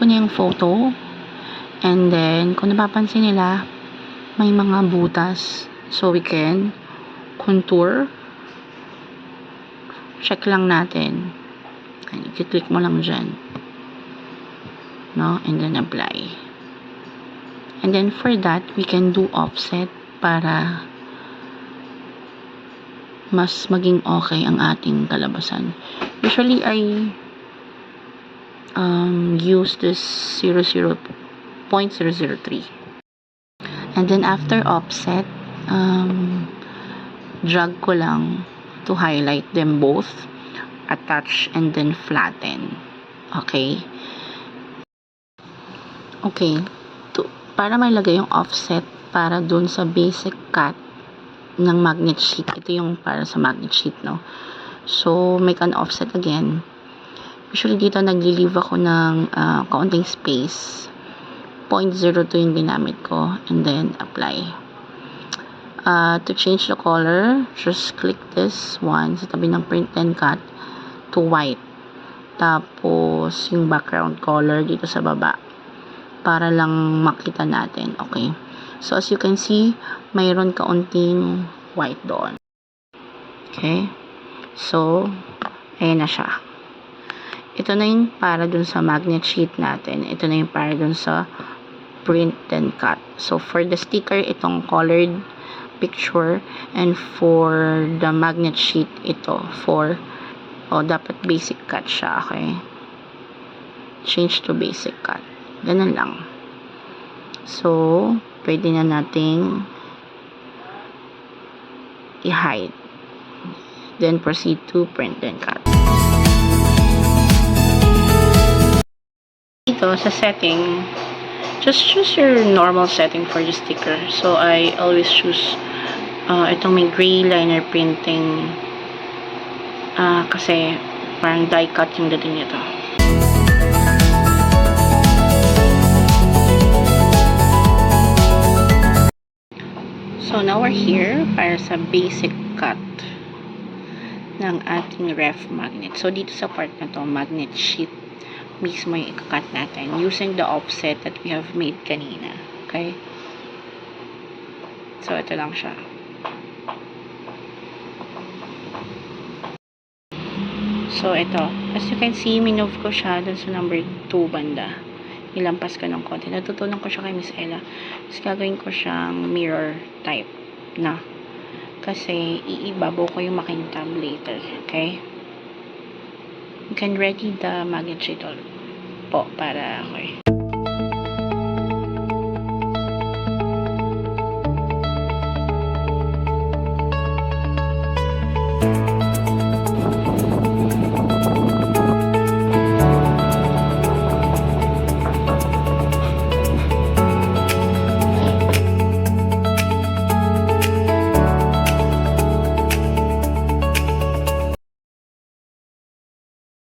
ko na yung photo. And then, kung napapansin nila, may mga butas. So, we can contour. Check lang natin. I-click mo lang dyan. No? And then, apply. And then, for that, we can do offset para mas maging okay ang ating kalabasan. Usually, I use this 0.003. And then, after offset, drag ko lang to highlight them both, attach, and then flatten. Okay? Okay. Para mailagay yung offset para dun sa basic cut ng magnet sheet. Ito yung para sa magnet sheet, no? So, make an offset again. Usually, dito nagli-leave ako ng kaunting space. 0.02 yung ginamit ko. And then, apply. To change the color, just click this one sa tabi ng print and cut to white. Tapos, yung background color dito sa baba. Para lang makita natin. Okay. So, as you can see, mayroon kaunting white doon. Okay. So, ayan na siya. Ito na yung para dun sa magnet sheet natin. Ito na yung para dun sa print and cut. So, for the sticker, itong colored picture. And for the magnet sheet, ito. Dapat basic cut siya. Okay. Change to basic cut. Ganun lang. So, pwede na nating i-hide. Then, proceed to print and cut. Dito, sa setting, just choose your normal setting for the sticker. So, I always choose itong may gray liner printing kasi parang die cut yung dating nito. So, now we're here para sa basic cut ng ating ref magnet. So, dito sa part na to, magnet sheet mismo yung ikakat natin using the offset that we have made kanina. Okay? So, ito lang siya. So, ito. As you can see, minove ko siya dun sa number 2 banda. Nilampas ko ng konti. Natutunan ko siya kay Miss Ella. Tapos gagawin ko siyang mirror type na. Kasi iibabaw ko yung makintab later. Okay? You can ready the magnet sheet po para okay.